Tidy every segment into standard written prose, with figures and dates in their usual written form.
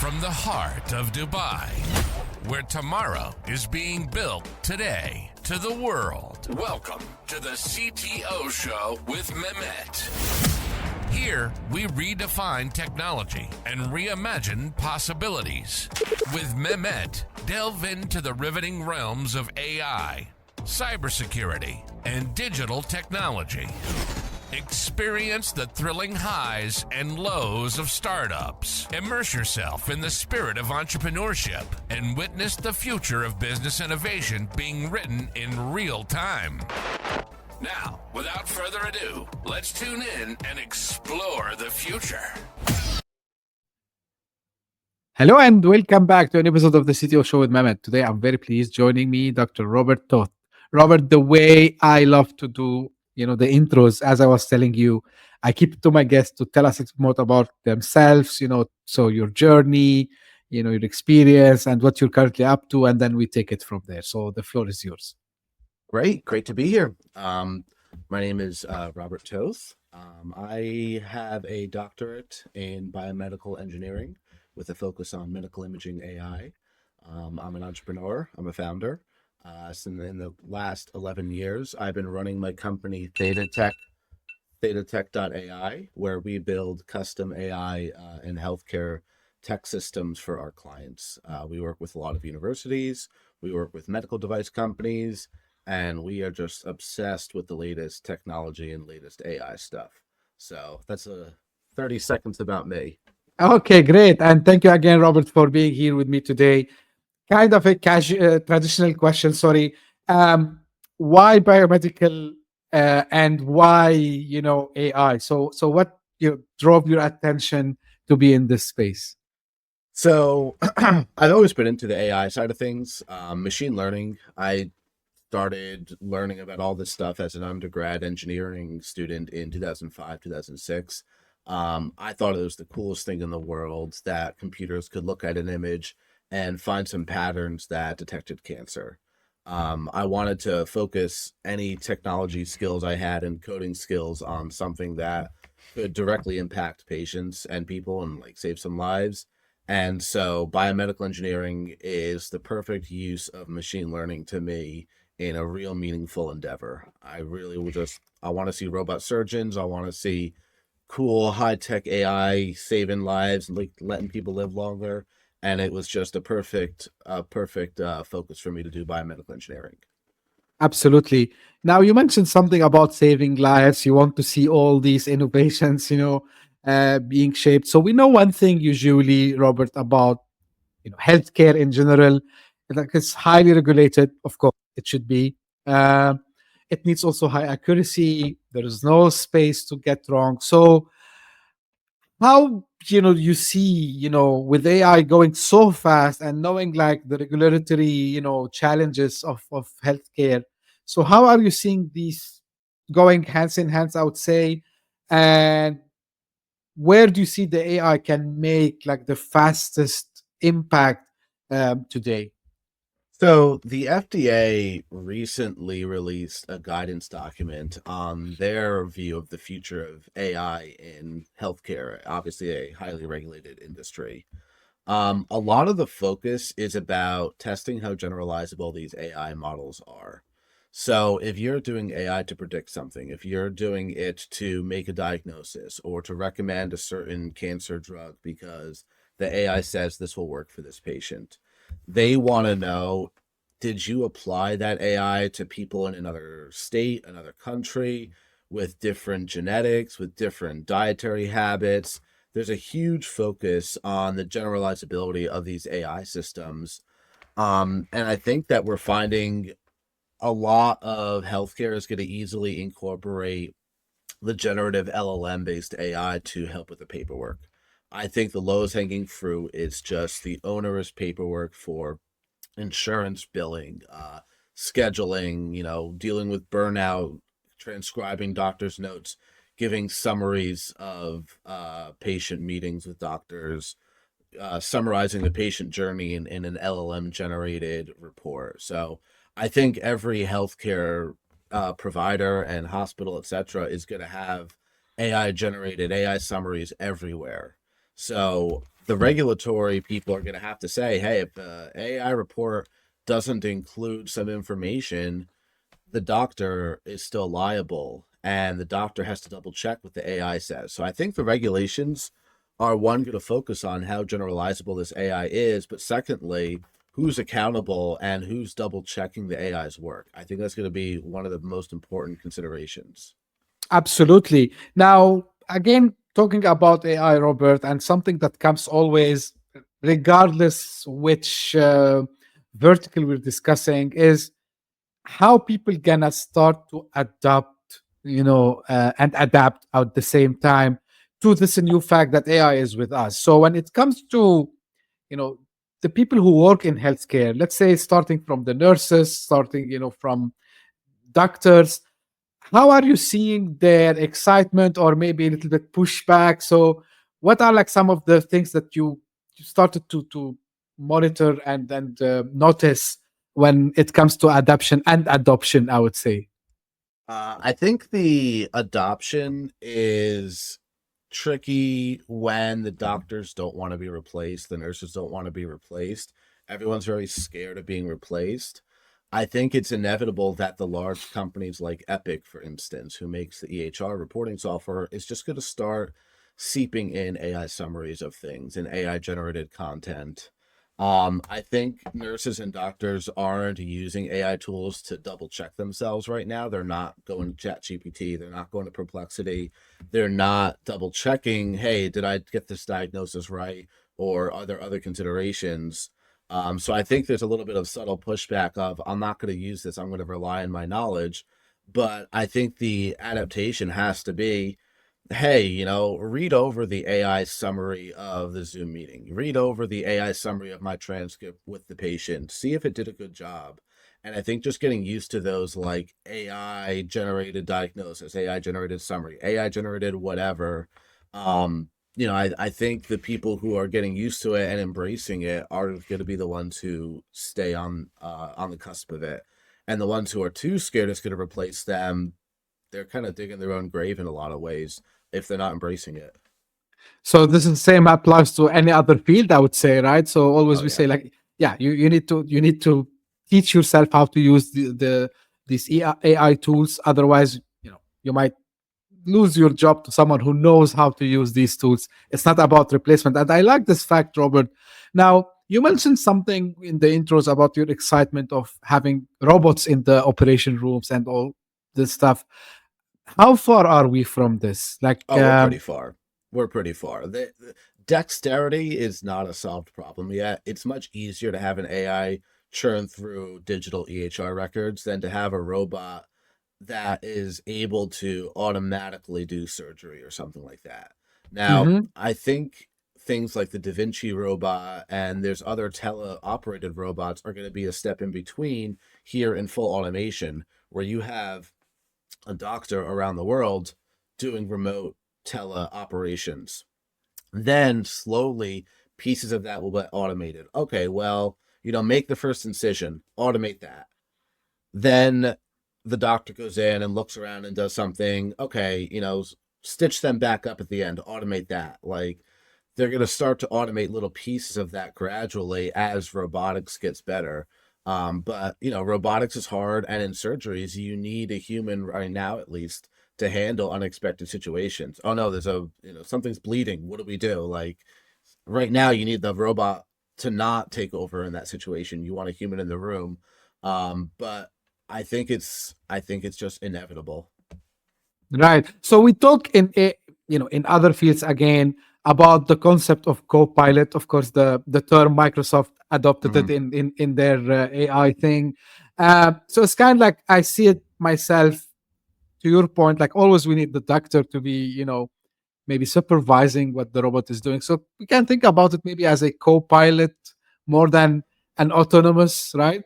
from the heart of Dubai, where tomorrow is being built today, to the world. Welcome to the CTO Show with Mehmet. Here, we redefine technology and reimagine possibilities. With Mehmet, delve into the riveting realms of AI, cybersecurity, and digital technology. Experience the thrilling highs and lows of startups. Immerse yourself in the spirit of entrepreneurship and witness the future of business innovation being written in real time. Now, without further ado, let's tune in and explore the future. Hello and welcome back to an episode of the CTO Show with Mehmet. Today I'm very pleased joining me, Dr. Robert Toth. Robert, the way I love to do, the intros, as I was telling you, I keep it to my guests to tell us more about themselves, so your journey, your experience and what you're currently up to, and then we take it from there. So the floor is yours. Great to be here. My name is Robert Toth. I have a doctorate in biomedical engineering with a focus on medical imaging AI. I'm an entrepreneur. I'm a founder. So in the last 11 years, I've been running my company Thetat Tech, Thetat AI, where we build custom AI and healthcare tech systems for our clients. We work with a lot of universities. We work with medical device companies. And we are just obsessed with the latest technology and latest AI stuff. So that's 30 seconds about me. Okay, great. And thank you again, Robert, for being here with me today. Kind of a traditional question, sorry. Why biomedical and why, AI? So what drove your attention to be in this space? So I've always been into the AI side of things, machine learning. I started learning about all this stuff as an undergrad engineering student in 2005, 2006. I thought it was the coolest thing in the world that computers could look at an image and find some patterns that detected cancer. I wanted to focus any technology skills I had and coding skills on something that could directly impact patients and people and save some lives. And so biomedical engineering is the perfect use of machine learning to me in a real meaningful endeavor. I really I want to see robot surgeons. I want to see cool high-tech AI saving lives and letting people live longer. And it was just a perfect focus for me to do biomedical engineering. Absolutely. Now, you mentioned something about saving lives. You want to see all these innovations, being shaped. So we know one thing usually, Robert, about healthcare in general. It's highly regulated. Of course, it should be. It needs also high accuracy. There is no space to get wrong. So how you see with AI going so fast and knowing the regulatory challenges of healthcare, so how are you seeing these going hands in hands, I would say, and where do you see the AI can make the fastest impact today? So the FDA recently released a guidance document on their view of the future of AI in healthcare, obviously a highly regulated industry. A lot of the focus is about testing how generalizable these AI models are. So if you're doing AI to predict something, if you're doing it to make a diagnosis or to recommend a certain cancer drug because the AI says this will work for this patient, they want to know, did you apply that AI to people in another state, another country, with different genetics, with different dietary habits? There's a huge focus on the generalizability of these AI systems. And I think that we're finding a lot of healthcare is going to easily incorporate the generative LLM-based AI to help with the paperwork. I think the lowest hanging fruit is just the onerous paperwork for insurance billing, scheduling, dealing with burnout, transcribing doctor's notes, giving summaries of patient meetings with doctors, summarizing the patient journey in an LLM generated report. So I think every healthcare provider and hospital, etc., is going to have AI generated AI summaries everywhere. So the regulatory people are going to have to say, hey, if the AI report doesn't include some information, the doctor is still liable, and the doctor has to double check what the AI says. So I think the regulations are, one, going to focus on how generalizable this AI is, but secondly, who's accountable and who's double checking the AI's work. I think that's going to be one of the most important considerations. Absolutely. Now, again, talking about AI, Robert, and something that comes always, regardless which vertical we're discussing, is how people gonna start to adapt, and adapt at the same time to this new fact that AI is with us. So when it comes to, you know, the people who work in healthcare, let's say starting from the nurses, starting, from doctors, how are you seeing their excitement or maybe a little bit pushback? So what are like some of the things that you started to monitor and notice when it comes to adoption and adoption, I would say? I think the adoption is tricky when the doctors don't want to be replaced, the nurses don't want to be replaced. Everyone's very scared of being replaced. I think it's inevitable that the large companies like Epic, for instance, who makes the EHR reporting software, is just going to start seeping in AI summaries of things and AI generated content. I think nurses and doctors aren't using AI tools to double check themselves right now. They're not going to ChatGPT. They're not going to Perplexity. They're not double checking, hey, did I get this diagnosis right? Or are there other considerations? So I think there's a little bit of subtle pushback of, I'm not going to use this. I'm going to rely on my knowledge. But I think the adaptation has to be, hey, read over the AI summary of the Zoom meeting. Read over the AI summary of my transcript with the patient. See if it did a good job. And I think just getting used to those, like AI generated diagnosis, AI generated summary, AI generated whatever. I think the people who are getting used to it and embracing it are going to be the ones who stay on the cusp of it. And the ones who are too scared it's going to replace them, they're kind of digging their own grave in a lot of ways if they're not embracing it. So this is the same applies to any other field, I would say, right? So always Oh we yeah. say like, yeah, you need to teach yourself how to use these AI tools. Otherwise, you might lose your job to someone who knows how to use these tools. It's not about replacement. And I like this fact, Robert. Now, you mentioned something in the intros about your excitement of having robots in the operation rooms and all this stuff. How far are we from this? Like, Oh, we're pretty far. We're pretty far. The dexterity is not a solved problem yet. It's much easier to have an AI churn through digital EHR records than to have a robot that is able to automatically do surgery or something like that. Now, mhm. I think things like the Da Vinci robot and there's other teleoperated robots are going to be a step in between here in full automation, where you have a doctor around the world doing remote teleoperations. Then slowly pieces of that will be automated. Okay, well, make the first incision, automate that. Then the doctor goes in and looks around and does something. Okay, stitch them back up at the end, automate that. Like, they're going to start to automate little pieces of that gradually as robotics gets better. But robotics is hard, and in surgeries, you need a human right now, at least, to handle unexpected situations. Oh no, there's something's bleeding. What do we do? Like, right now, you need the robot to not take over in that situation. You want a human in the room. But I think it's just inevitable. Right. So we talk in other fields again about the concept of co-pilot. Of course, the term Microsoft adopted it Mhm. in their AI thing. So it's kind of like I see it myself. To your point, like always, we need the doctor to be maybe supervising what the robot is doing. So we can think about it maybe as a co-pilot more than an autonomous, right?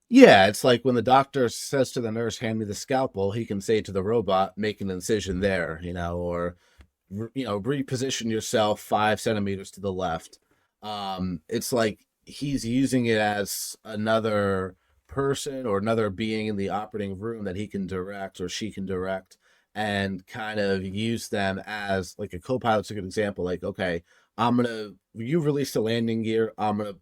Yeah, it's like when the doctor says to the nurse, "Hand me the scalpel," he can say to the robot, "Make an incision there," or reposition yourself 5 centimeters to the left. It's like he's using it as another person or another being in the operating room that he can direct or she can direct, and kind of use them as like a co-pilot's a good example. Like, okay, you release the landing gear, I'm gonna,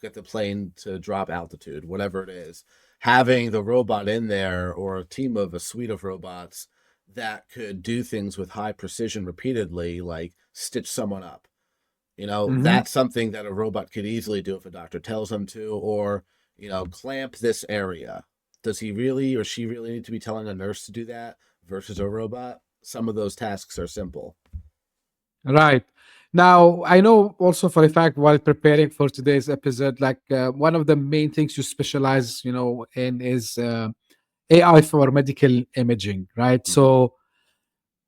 get the plane to drop altitude, whatever it is. Having the robot in there, or a suite of robots that could do things with high precision repeatedly, like stitch someone up. Hmm. That's something that a robot could easily do if a doctor tells them to, or, clamp this area. Does he really or she really need to be telling a nurse to do that versus a robot? Some of those tasks are simple. Right. Now, I know also for a fact while preparing for today's episode, like one of the main things you specialize, in is AI for medical imaging, right? Mhm. So,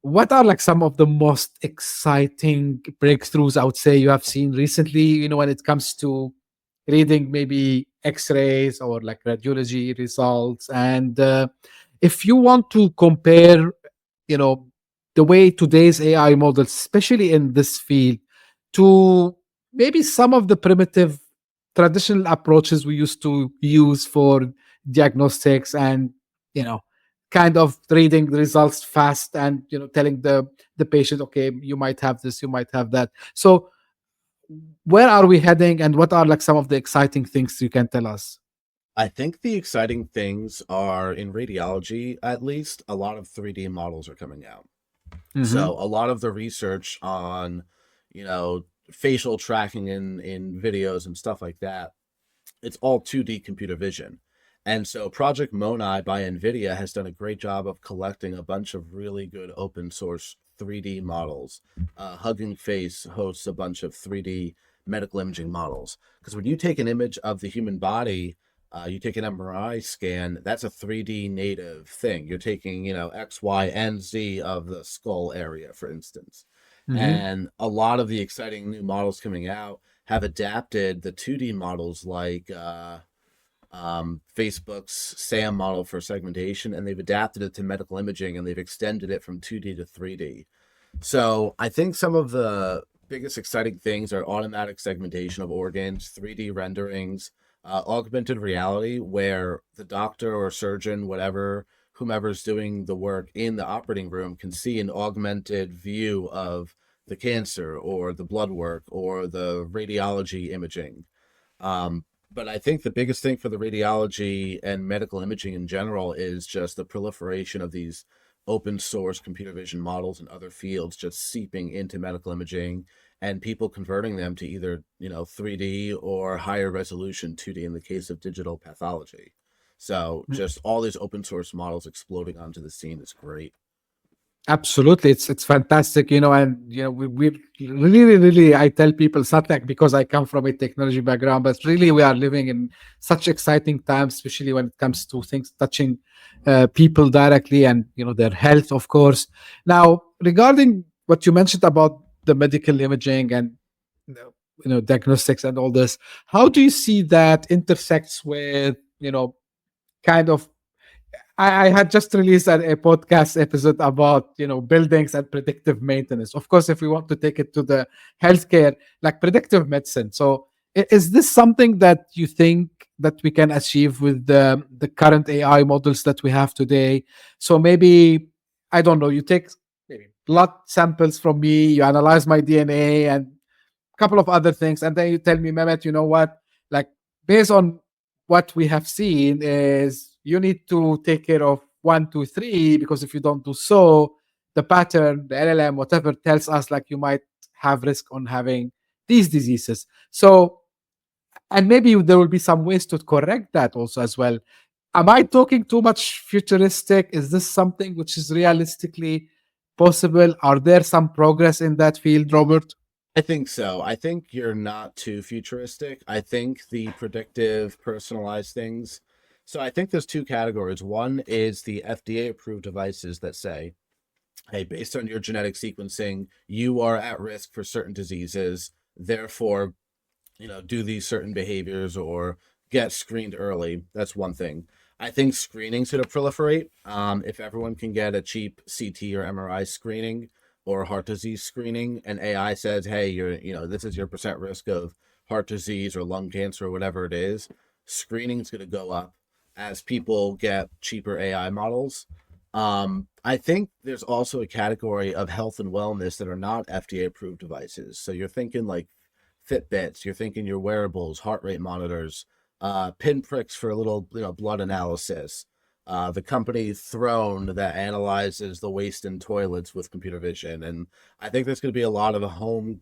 what are like some of the most exciting breakthroughs I would say you have seen recently, when it comes to reading maybe X-rays or like radiology results? And if you want to compare, you know, the way today's AI models, especially in this field, to maybe some of the primitive traditional approaches we used to use for diagnostics and, you know, kind of reading the results fast and telling the patient, okay, you might have this, you might have that. So where are we heading, and what are like some of the exciting things you can tell us? I think the exciting things are in radiology, at least, a lot of 3D models are coming out. Hmm. So a lot of the research on, facial tracking in videos and stuff like that, it's all 2D computer vision. And so Project Monai by NVIDIA has done a great job of collecting a bunch of really good open source 3D models. Hugging Face hosts a bunch of 3D medical imaging models. Because when you take an image of the human body, you take an MRI scan, that's a 3D native thing. You're taking, X, Y, and Z of the skull area, for instance. Hmm. And a lot of the exciting new models coming out have adapted the 2D models, like Facebook's SAM model for segmentation, and they've adapted it to medical imaging, and they've extended it from 2D to 3D. So I think some of the biggest exciting things are automatic segmentation of organs, 3D renderings, augmented reality, where the doctor or surgeon, whomever's doing the work in the operating room, can see an augmented view of the cancer or the blood work or the radiology imaging. But I think the biggest thing for the radiology and medical imaging in general is just the proliferation of these open source computer vision models in other fields just seeping into medical imaging, and people converting them to either, 3D or higher resolution 2D in the case of digital pathology. So just all these open source models exploding onto the scene is great. Absolutely, it's fantastic, and we really, I tell people it's not like because I come from a technology background, but really we are living in such exciting times, especially when it comes to things touching people directly and their health, of course. Now, regarding what you mentioned about the medical imaging and you know, diagnostics and all this, how do you see that intersects with kind of I had just released a podcast episode about buildings and predictive maintenance. Of course, if we want to take it to the healthcare, like predictive medicine. So, is this something that you think that we can achieve with the current AI models that we have today? So maybe I don't know. You take maybe blood samples from me, you analyze my DNA and couple of other things, and then you tell me, Mehmet, you know what? Like based on what we have seen, is you need to take care of one, two, three, because if you don't do so, the pattern, the LLM, whatever, tells us like you might have risk on having these diseases. So, and maybe there will be some ways to correct that also as well. Am I talking too much futuristic? Is this something which is realistically possible? Are there some progress in that field, Robert? I think so. I think you're not too futuristic. I think the predictive, personalized things. So I think there's two categories. One is the FDA approved devices that say, hey, based on your genetic sequencing, you are at risk for certain diseases. Therefore, do these certain behaviors or get screened early. That's one thing. I think screening should proliferate. If everyone can get a cheap CT or MRI screening or heart disease screening, and AI says, hey, this is your percent risk of heart disease or lung cancer or whatever it is, screening is going to go up as people get cheaper AI models. I think there's also a category of health and wellness that are not FDA approved devices. So you're thinking like Fitbits, you're thinking your wearables, heart rate monitors, pinpricks for a little, blood analysis. The company Throne that analyzes the waste in toilets with computer vision, and I think there's going to be a lot of home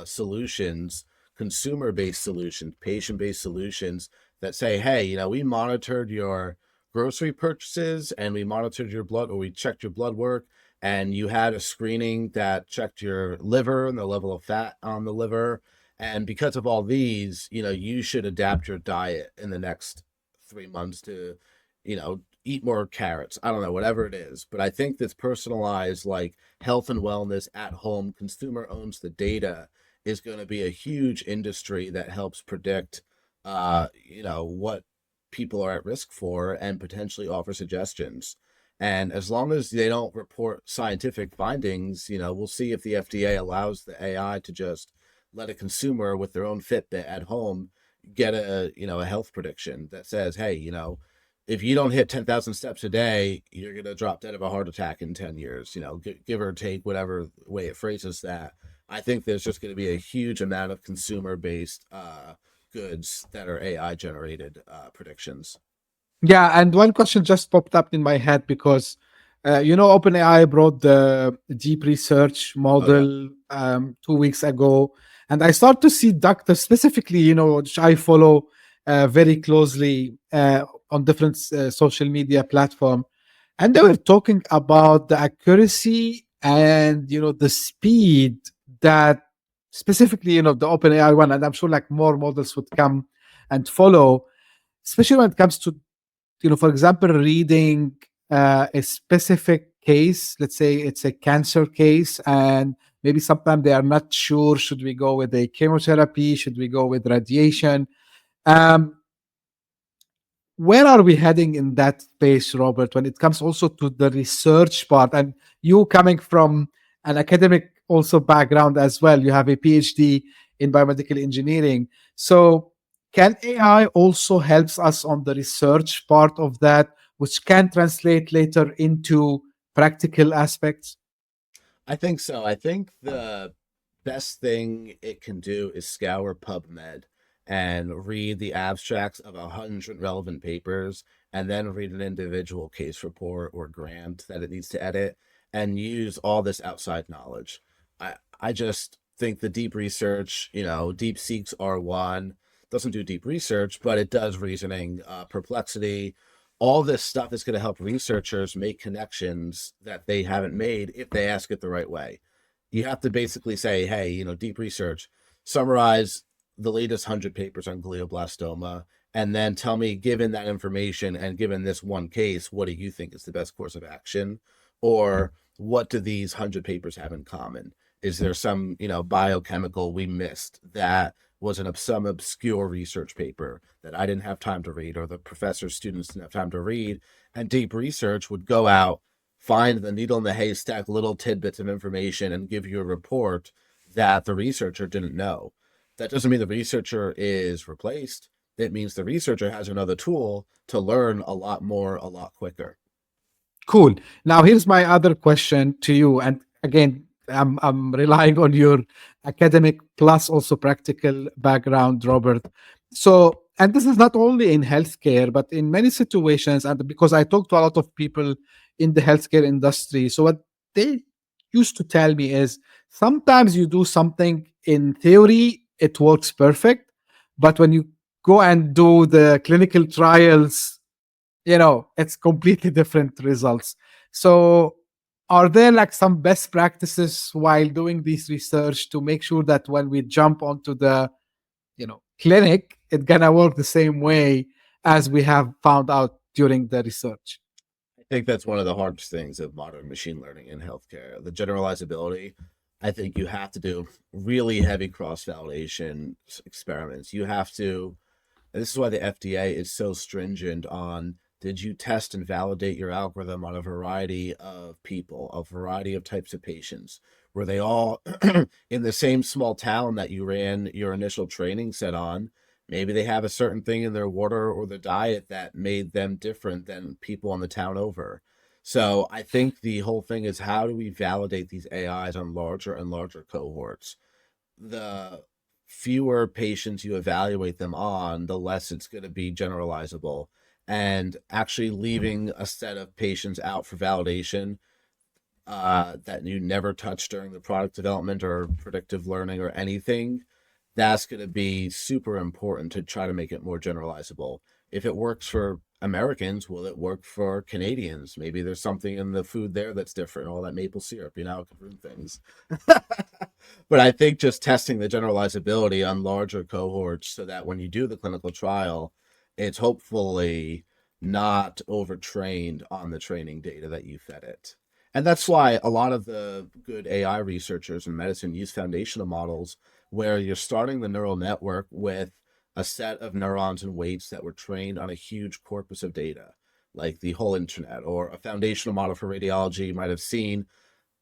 solutions, consumer-based solutions, patient-based solutions that say, hey, we monitored your grocery purchases and we monitored your blood, or we checked your blood work, and you had a screening that checked your liver and the level of fat on the liver, and because of all these, you should adapt your diet in the next 3 months to, eat more carrots. I don't know, whatever it is. But I think this personalized, like, health and wellness at home, consumer owns the data, is going to be a huge industry that helps predict, what people are at risk for and potentially offer suggestions. And as long as they don't report scientific findings, we'll see if the FDA allows the AI to just let a consumer with their own Fitbit at home get a health prediction that says, hey, if you don't hit 10,000 steps a day, you're going to drop dead of a heart attack in 10 years, give or take whatever way it phrases that. I think there's just going to be a huge amount of consumer based goods that are AI generated predictions. Yeah, and one question just popped up in my head because, OpenAI brought the deep research model 2 weeks ago, and I start to see doctors specifically, which I follow very closely on different social media platform, and they were talking about the accuracy and the speed that specifically the OpenAI one, and I'm sure like more models would come and follow, especially when it comes to for example, reading a specific case. Let's say it's a cancer case, and maybe sometimes they are not sure, should we go with a chemotherapy, should we go with radiation. um, where are we heading in that space, Robert, when it comes also to the research part? And you coming from an academic also background as well, you have a PhD in biomedical engineering. So can AI also helps us on the research part of that, which can translate later into practical aspects? I think so. I think the best thing it can do is scour PubMed and read the abstracts of 100 relevant papers, and then read an individual case report or grant that it needs to edit, and use all this outside knowledge. I just think the deep research, DeepSeek's R1 doesn't do deep research, but it does reasoning, perplexity. All this stuff is going to help researchers make connections that they haven't made if they ask it the right way. You have to basically say, hey, deep research, summarize the latest 100 papers on glioblastoma, and then tell me, given that information and given this one case, what do you think is the best course of action? Or what do these 100 papers have in common? Is there some, biochemical we missed that was some obscure research paper that I didn't have time to read, or the professor's students didn't have time to read? And deep research would go out, find the needle in the haystack, little tidbits of information, and give you a report that the researcher didn't know. That doesn't mean the researcher is replaced. It means the researcher has another tool to learn a lot more, a lot quicker. Cool. Now, here's my other question to you. And again, I'm relying on your academic plus also practical background, Robert. So, and this is not only in healthcare, but in many situations, and because I talk to a lot of people in the healthcare industry. So, what they used to tell me is sometimes you do something in theory, it works perfect. But when you go and do the clinical trials, it's completely different results. So are there like some best practices while doing this research to make sure that when we jump onto the clinic, it's gonna work the same way as we have found out during the research? I think that's one of the hardest things of modern machine learning in healthcare. The generalizability. I think you have to do really heavy cross-validation experiments. You have to, and this is why the FDA is so stringent on, did you test and validate your algorithm on a variety of people, a variety of types of patients? Were they all in the same small town that you ran your initial training set on? Maybe they have a certain thing in their water or their diet that made them different than people on the town over. So I think the whole thing is, how do we validate these AIs on larger and larger cohorts? The fewer patients you evaluate them on, the less it's going to be generalizable. And actually leaving a set of patients out for validation that you never touch during the product development or predictive learning or anything, that's going to be super important to try to make it more generalizable. If it works for Americans, will it work for Canadians? Maybe there's something in the food there that's different, all that maple syrup, can ruin things. But I think just testing the generalizability on larger cohorts so that when you do the clinical trial, it's hopefully not overtrained on the training data that you fed it. And that's why a lot of the good AI researchers in medicine use foundational models where you're starting the neural network with a set of neurons and weights that were trained on a huge corpus of data, like the whole internet. Or a foundational model for radiology, you might have seen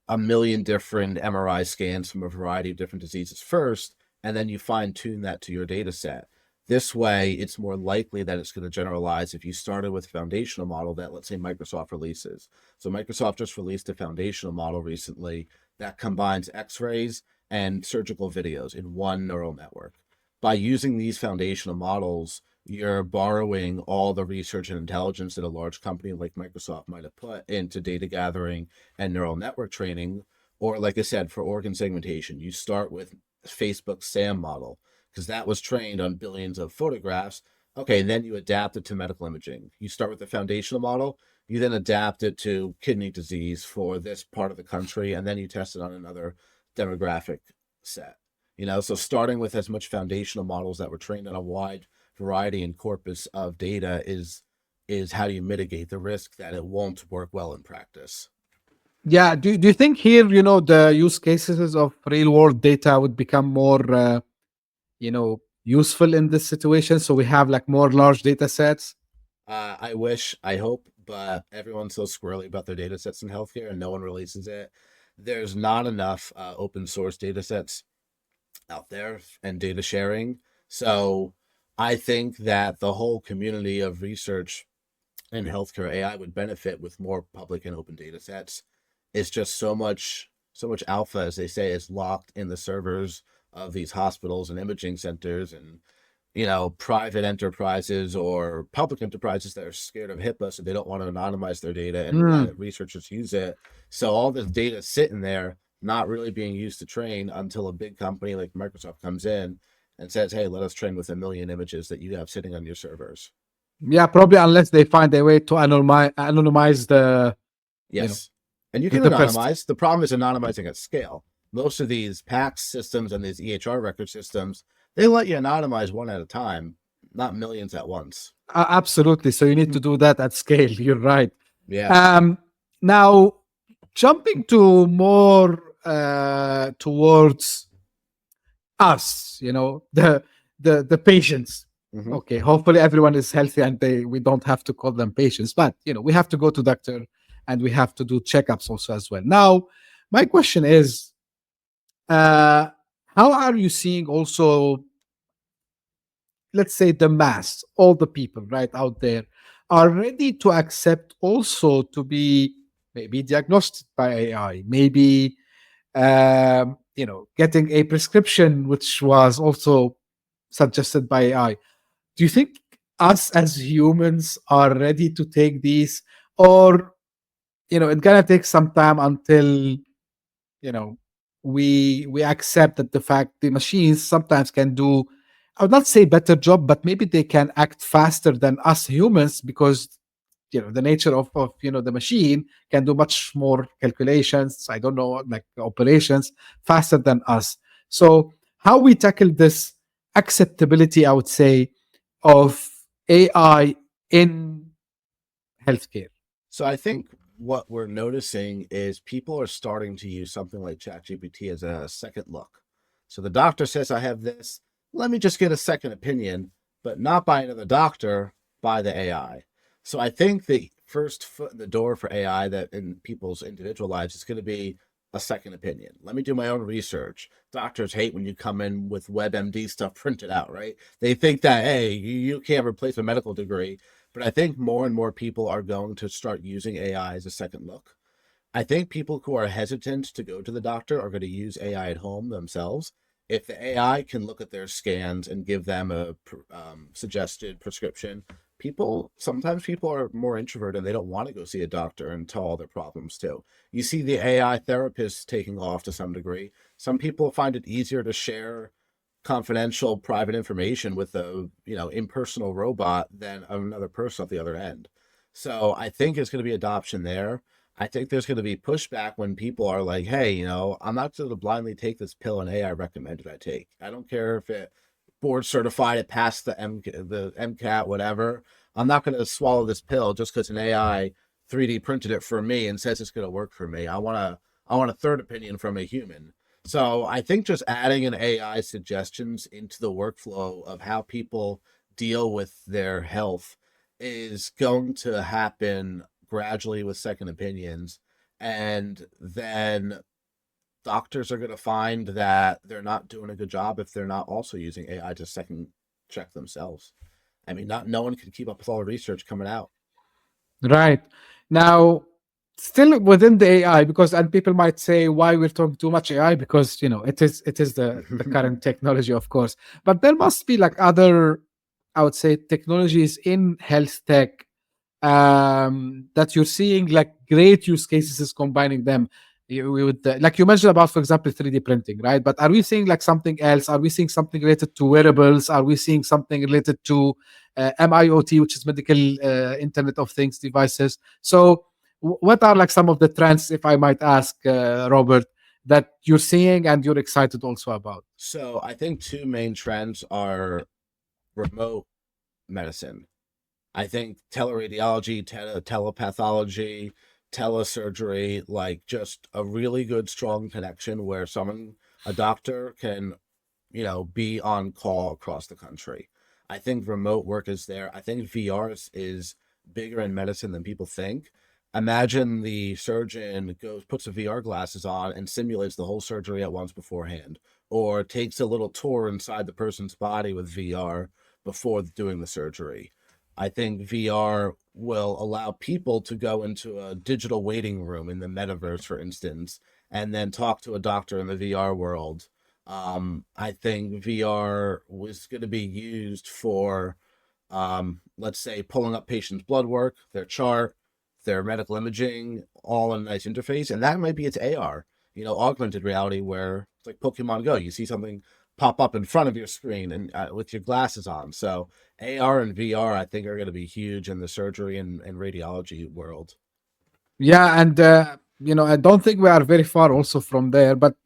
a million different MRI scans from a variety of different diseases first, and then you fine tune that to your data set. This way, it's more likely that it's going to generalize if you started with a foundational model that, let's say, Microsoft releases. So Microsoft just released a foundational model recently that combines X-rays and surgical videos in one neural network. By using these foundational models, you're borrowing all the research and intelligence that a large company like Microsoft might have put into data gathering and neural network training. Or, like I said, for organ segmentation, you start with Facebook's SAM model, because that was trained on billions of photographs. Okay, and then you adapt it to medical imaging. You start with the foundational model, you then adapt it to kidney disease for this part of the country, and then you test it on another demographic set. So starting with as much foundational models that were trained on a wide variety and corpus of data is how do you mitigate the risk that it won't work well in practice. Yeah. Do you think here, the use cases of real world data would become more, useful in this situation? So we have like more large data sets. I wish, I hope, but everyone's so squirrely about their data sets in healthcare and no one releases it. There's not enough open source data sets out there and data sharing. So I think that the whole community of research in healthcare AI would benefit with more public and open data sets. It's just so much alpha, as they say, is locked in the servers of these hospitals and imaging centers and private enterprises or public enterprises that are scared of HIPAA, so they don't want to anonymize their data and let researchers use it. So all this data sitting there, not really being used to train until a big company like Microsoft comes in and says, hey, let us train with 1 million images that you have sitting on your servers. Yeah, probably, unless they find a way to anonymize the, Yes. And you can the anonymize. The problem is anonymizing at scale. Most of these PACS systems and these EHR record systems, they let you anonymize one at a time, not millions at once. Absolutely. So you need to do that at scale. You're right. Yeah. Now, jumping to more towards us, the patients. Mhm. Okay, hopefully everyone is healthy and we don't have to call them patients, but we have to go to doctor and we have to do checkups also as well. Now, my question is, how are you seeing also, let's say, the mass, all the people right out there are ready to accept also to be maybe diagnosed by AI, maybe getting a prescription which was also suggested by AI. Do you think us as humans are ready to take these, or it's gonna take some time until we accept that the fact the machines sometimes can do, I would not say better job, but maybe they can act faster than us humans, because the nature of the machine can do much more calculations, I don't know, like operations faster than us. So how we tackle this acceptability, I would say, of AI in healthcare? So I think what we're noticing is people are starting to use something like ChatGPT as a second look. So the doctor says, I have this, let me just get a second opinion, but not by another doctor, by the AI. So I think the first foot in the door for AI that in people's individual lives is going to be a second opinion. Let me do my own research. Doctors hate when you come in with WebMD stuff printed out, right? They think that, hey, you can't replace a medical degree. but I think more and more people are going to start using AI as a second look. I think people who are hesitant to go to the doctor are going to use AI at home themselves. If the AI can look at their scans and give them a suggested prescription, sometimes people are more introverted and they don't want to go see a doctor and tell all their problems too. You see the AI therapists taking off to some degree. Some people find it easier to share confidential private information with a impersonal robot than another person at the other end. So I think there's going to be adoption there. I think there's going to be pushback when people are like, hey, I'm not going to blindly take this pill and AI recommended I take. I don't care if it board certified, it passed the MCAT, whatever. I'm not going to swallow this pill just because an AI 3D printed it for me and says it's going to work for me. I want a third opinion from a human. So I think just adding an AI suggestions into the workflow of how people deal with their health is going to happen gradually with second opinions. And then doctors are going to find that they're not doing a good job if they're not also using AI to second check themselves. I mean, no one can keep up with all the research coming out. Right. Now, still within the AI, because and people might say why we're talking too much AI, because it is the current technology, of course. But there must be like other, I would say, technologies in health tech that you're seeing like great use cases is combining them. We would like you mentioned about, for example, 3D printing, right? But are we seeing like something else? Are we seeing something related to wearables? Are we seeing something related to MIoT, which is medical Internet of Things devices? So, what are like some of the trends, if I might ask, Robert, that you're seeing and you're excited also about? So, I think two main trends are remote medicine. I think teleradiology, telepathology, telesurgery, like just a really good, strong connection where a doctor can, be on call across the country. I think remote work is there. I think VR is bigger in medicine than people think. Imagine the surgeon puts the VR glasses on and simulates the whole surgery at once beforehand, or takes a little tour inside the person's body with VR before doing the surgery. I think VR will allow people to go into a digital waiting room in the metaverse, for instance, and then talk to a doctor in the VR world. I think VR was going to be used for, let's say, pulling up patients' blood work, their chart, their medical imaging, all in a nice interface. And that might be its AR, augmented reality, where it's like Pokemon Go. You see something pop up in front of your screen and with your glasses on. So AR and VR, I think, are going to be huge in the surgery and radiology world. Yeah, and I don't think we are very far also from there, but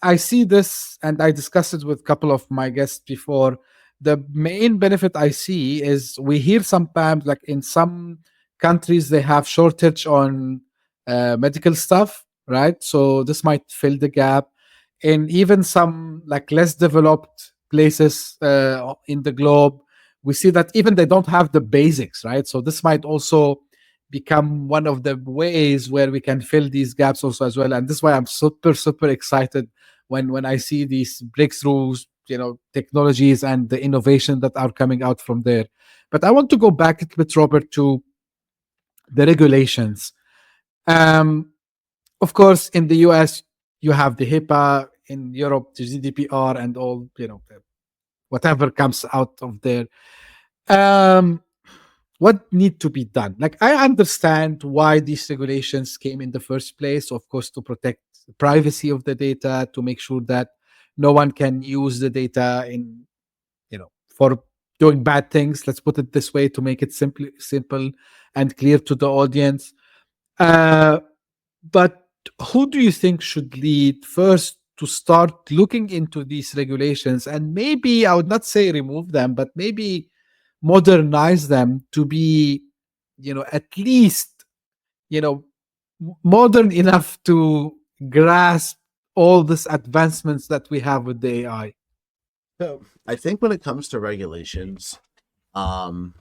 I see this, and I discussed it with a couple of my guests before. The main benefit I see is we hear sometimes, like in some countries, they have shortage on medical stuff, right? So this might fill the gap. In even some like less developed places in the globe, we see that even they don't have the basics, right? So this might also become one of the ways where we can fill these gaps also as well. And this is why I'm super excited when I see these breakthroughs, technologies and the innovation that are coming out from there. But I want to go back a bit, Robert, to the regulations. Um, of course, in the US, you have the HIPAA. In Europe, the GDPR and all, whatever comes out of there. Um, what need to be done? Like, I understand why these regulations came in the first place, of course, to protect the privacy of the data, to make sure that no one can use the data for doing bad things. Let's put it this way, to make it simple and clear to the audience. uh, but who do you think should lead first to start looking into these regulations, and maybe, I would not say remove them, but maybe modernize them to be, at least, you know, modern enough to grasp all these advancements that we have with the AI? So I think when it comes to regulations, um,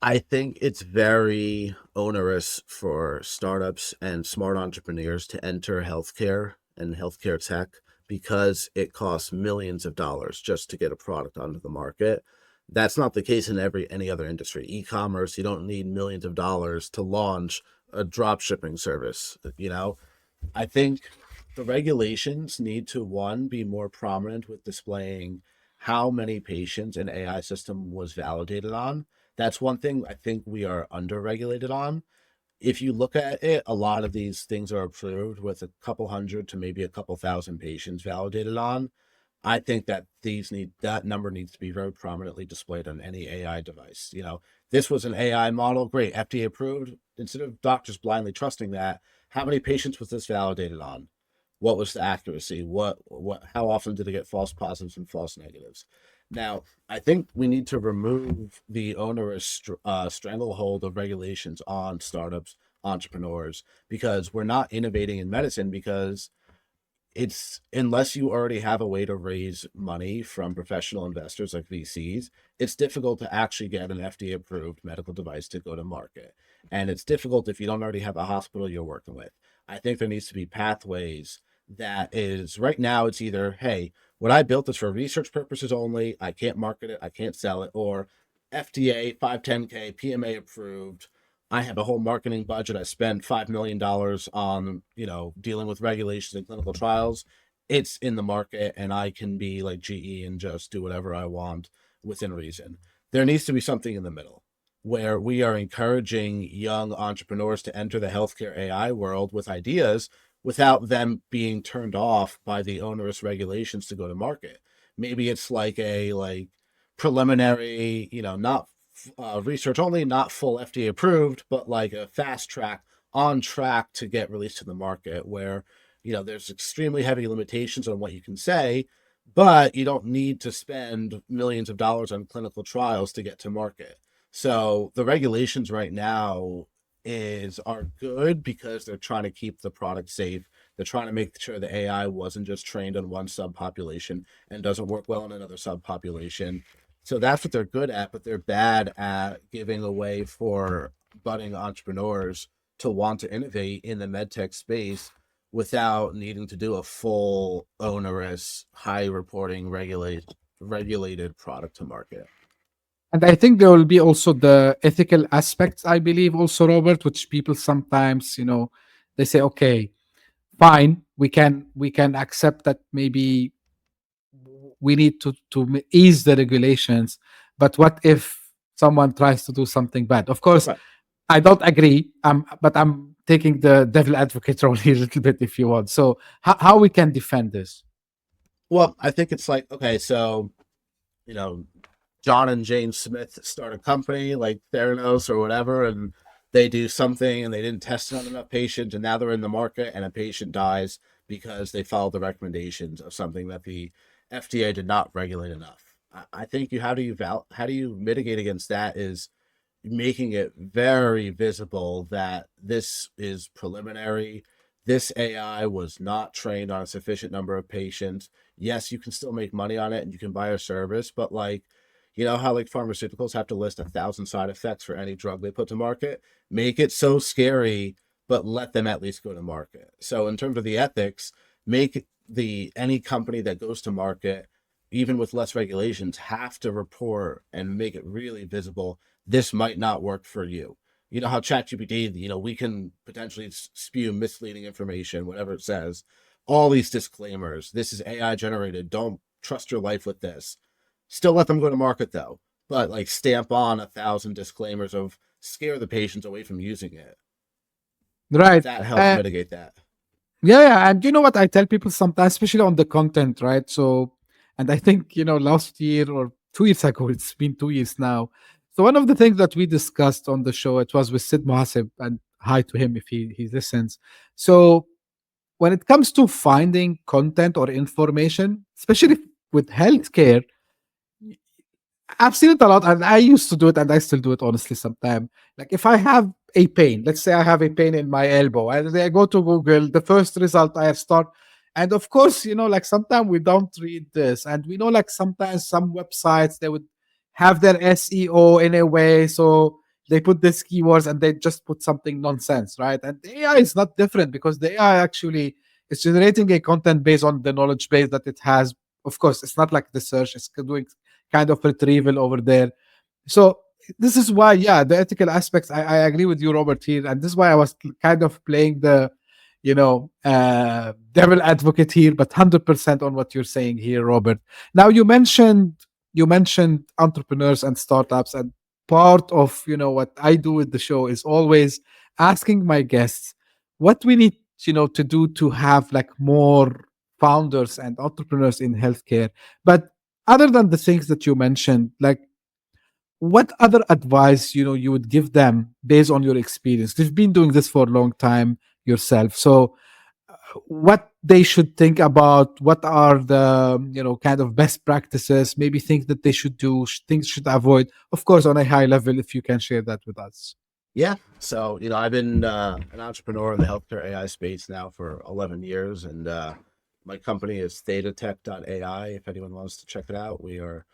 I think it's very onerous for startups and smart entrepreneurs to enter healthcare and healthcare tech because it costs millions of dollars just to get a product onto the market. That's not the case in any other industry. E-commerce, you don't need millions of dollars to launch a drop shipping service. I think the regulations need to, one, be more prominent with displaying how many patients an AI system was validated on. That's one thing I think we are under regulated on. If you look at it, a lot of these things are approved with a couple hundred to maybe a couple thousand patients validated on. I think that that number needs to be very prominently displayed on any AI device. This was an AI model, great, FDA approved. Instead of doctors blindly trusting that, how many patients was this validated on? What was the accuracy? How often did it get false positives and false negatives? Now, I think we need to remove the onerous stranglehold of regulations on startups, entrepreneurs, because we're not innovating in medicine, because it's, unless you already have a way to raise money from professional investors like VCs, it's difficult to actually get an FDA approved medical device to go to market. And it's difficult if you don't already have a hospital you're working with. I think there needs to be pathways that is, right now it's either, hey, what I built is for research purposes only, I can't market it, I can't sell it, or FDA 510K PMA approved, I have a whole marketing budget. I spend $5 million on, dealing with regulations and clinical trials. It's in the market and I can be like GE and just do whatever I want within reason. There needs to be something in the middle where we are encouraging young entrepreneurs to enter the healthcare AI world with ideas without them being turned off by the onerous regulations to go to market. Maybe it's like a preliminary, not research only, not full FDA approved, but like a fast track, on track to get released to the market, where there's extremely heavy limitations on what you can say, but you don't need to spend millions of dollars on clinical trials to get to market. So the regulations right now are good because they're trying to keep the product safe. They're trying to make sure the AI wasn't just trained on one subpopulation and doesn't work well in another subpopulation. So that's what they're good at, but they're bad at giving a way for budding entrepreneurs to want to innovate in the medtech space without needing to do a full onerous, high reporting, regulated product to market. And I think there will be also the ethical aspects, I believe, also, Robert, which people sometimes, they say, okay, fine, we can accept that maybe we need to ease the regulations, but what if someone tries to do something bad? Of course, Right. I don't agree, but I'm taking the devil advocate role here a little bit, if you want. So how we can defend this? Well, I think it's like, okay, so, John and Jane Smith start a company like Theranos or whatever, and they do something and they didn't test it on enough patients, and now they're in the market and a patient dies because they followed the recommendations of something that the FDA did not regulate enough. I think how do you mitigate against that is making it very visible that this is preliminary. This AI was not trained on a sufficient number of patients. Yes, you can still make money on it and you can buy a service, but how pharmaceuticals have to list 1,000 side effects for any drug they put to market? Make it so scary, but let them at least go to market. So in terms of the ethics, make any company that goes to market, even with less regulations, have to report and make it really visible. This might not work for you. You know how ChatGPT, we can potentially spew misleading information, whatever it says. All these disclaimers. This is AI generated. Don't trust your life with this. Still let them go to market though, but stamp on 1,000 disclaimers of scare the patients away from using it. Right. That helps mitigate that. Yeah. And you know what I tell people sometimes, especially on the content, right? So, and I think, last year or 2 years ago, it's been 2 years now. So one of the things that we discussed on the show, it was with Sid Mohaseb, and hi to him if he listens. So when it comes to finding content or information, especially with healthcare, I've seen it a lot, and I used to do it, and I still do it honestly sometimes. Like if I have a pain, let's say I have a pain in my elbow, and I go to Google, the first result I start, and of course, sometimes we don't read this, and we know sometimes some websites they would have their SEO in a way, so they put these keywords and they just put something nonsense, right? And the AI is not different because the AI actually is generating a content based on the knowledge base that it has. Of course, it's not like the search; it's doing kind of retrieval over there. So this is why, yeah, the ethical aspects, I agree with you, Robert, here. And this is why I was kind of playing the, devil advocate here, but 100% on what you're saying here, Robert. Now you mentioned entrepreneurs and startups, and part of what I do with the show is always asking my guests what we need to do to have like more founders and entrepreneurs in healthcare. But other than the things that you mentioned, like what other advice you would give them based on your experience? You've been doing this for a long time yourself, so what they should think about, what are the kind of best practices, maybe things that they should do, things should avoid, of course, on a high level, if you can share that with us. Yeah. So, I've been an entrepreneur in the healthcare AI space now for 11 years, and my company is Thetat Tech AI. If anyone wants to check it out, we are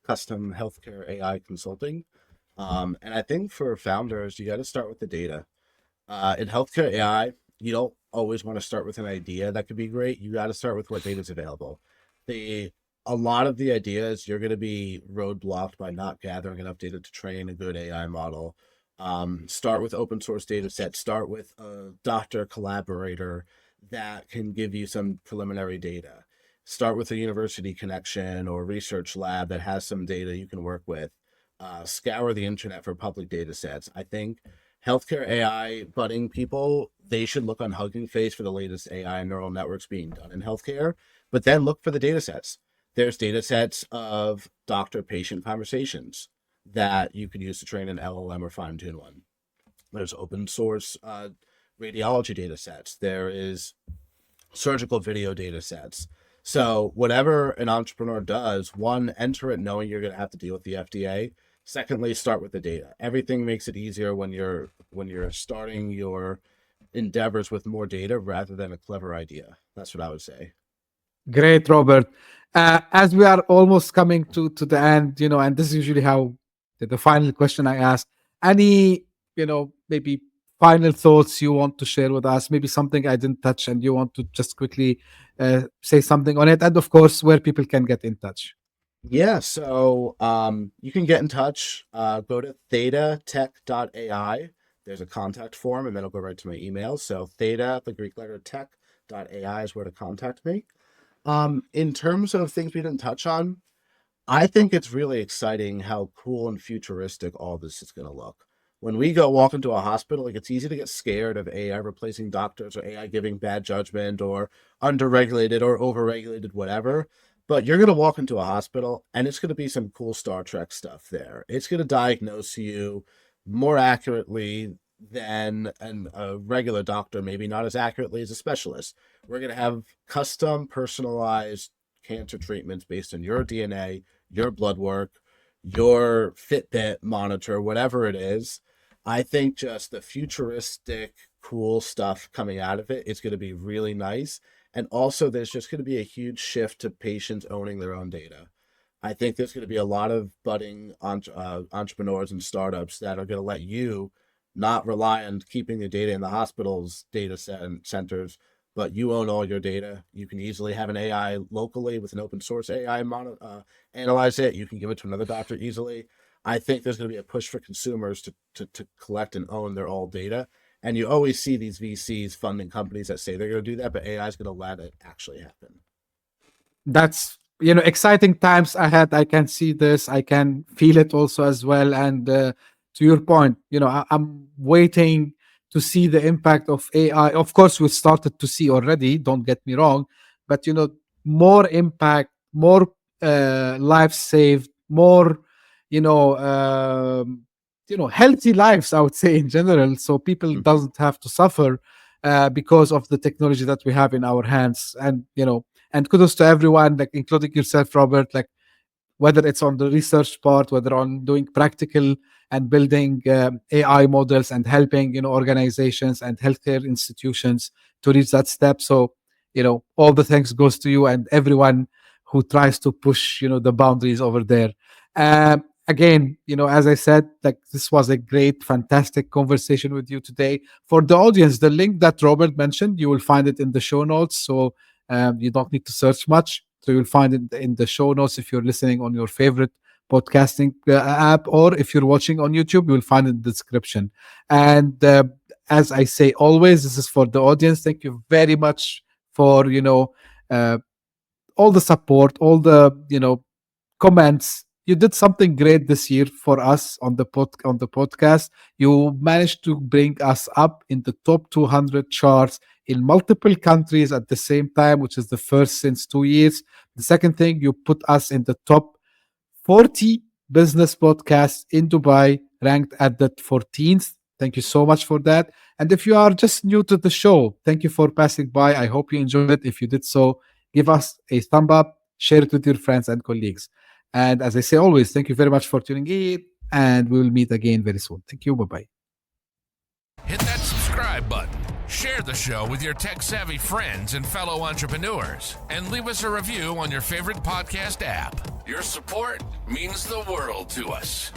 custom healthcare AI consulting. And I think for founders, you got to start with the data. In healthcare AI, you don't always want to start with an idea that could be great. You got to start with what data is available. A lot of the ideas, you're going to be roadblocked by not gathering enough data to train a good AI model. Start with open source data sets. Start with a doctor collaborator that can give you some preliminary data. Start with a university connection or research lab that has some data you can work with. Scour the internet for public data sets. I think healthcare AI budding people, they should look on Hugging Face for the latest AI neural networks being done in healthcare, but then look for the data sets. There's data sets of doctor-patient conversations that you could use to train an LLM or fine-tune one. There's open source radiology data sets. There is surgical video data sets. So whatever an entrepreneur does, one, enter it knowing you're going to have to deal with the FDA. Secondly, start with the data. Everything makes it easier when you're starting your endeavors with more data rather than a clever idea. That's what I would say. Great, Robert. As we are almost coming to the end, and this is usually how the final question I ask. Any, maybe final thoughts you want to share with us? Maybe something I didn't touch, and you want to just quickly say something on it, and of course, where people can get in touch. Yeah, so you can get in touch. Go to thetatech.ai. There's a contact form, and then it'll go right to my email. So theta, the Greek letter tech.ai is where to contact me. In terms of things we didn't touch on, I think it's really exciting how cool and futuristic all this is going to look. When we go walk into a hospital, like it's easy to get scared of AI replacing doctors or AI giving bad judgment or underregulated or overregulated, whatever. But you're going to walk into a hospital and it's going to be some cool Star Trek stuff there. It's going to diagnose you more accurately than a regular doctor, maybe not as accurately as a specialist. We're going to have custom personalized cancer treatments based on your DNA, your blood work, your Fitbit monitor, whatever it is. I think just the futuristic, cool stuff coming out of it is going to be really nice. And also, there's just going to be a huge shift to patients owning their own data. I think there's going to be a lot of budding entrepreneurs and startups that are going to let you not rely on keeping the data in the hospital's data centers, but you own all your data. You can easily have an AI locally with an open source AI analyze it. You can give it to another doctor easily. I think there's going to be a push for consumers to collect and own their all data. And you always see these VCs funding companies that say they're going to do that, but AI is going to let it actually happen. That's exciting times ahead. I can see this. I can feel it also as well. And to your point, I'm waiting to see the impact of AI. Of course, we started to see already. Don't get me wrong, but more impact, more lives saved, more healthy lives, I would say, in general, so people doesn't have to suffer because of the technology that we have in our hands. And kudos to everyone, like including yourself, Robert, like whether it's on the research part, whether on doing practical and building AI models and helping organizations and healthcare institutions to reach that step. So all the thanks goes to you and everyone who tries to push the boundaries over there. Again, as I said, like this was a great, fantastic conversation with you today. For the audience, the link that Robert mentioned, you will find it in the show notes. So you don't need to search much. So you'll find it in the show notes if you're listening on your favorite podcasting app, or if you're watching on YouTube, you'll find it in the description. And as I say always, this is for the audience. Thank you very much for uh, all the support, all the comments. You did something great this year for us on the podcast. You managed to bring us up in the top 200 charts in multiple countries at the same time, which is the first since 2 years. The second thing, you put us in the top 40 business podcasts in Dubai, ranked at the 14th. Thank you so much for that. And if you are just new to the show, thank you for passing by. I hope you enjoyed it. If you did so, give us a thumb up, share it with your friends and colleagues. And as I say always, thank you very much for tuning in, and we will meet again very soon. Thank you. Bye-bye. Hit that subscribe button, share the show with your tech-savvy friends and fellow entrepreneurs, and leave us a review on your favorite podcast app. Your support means the world to us.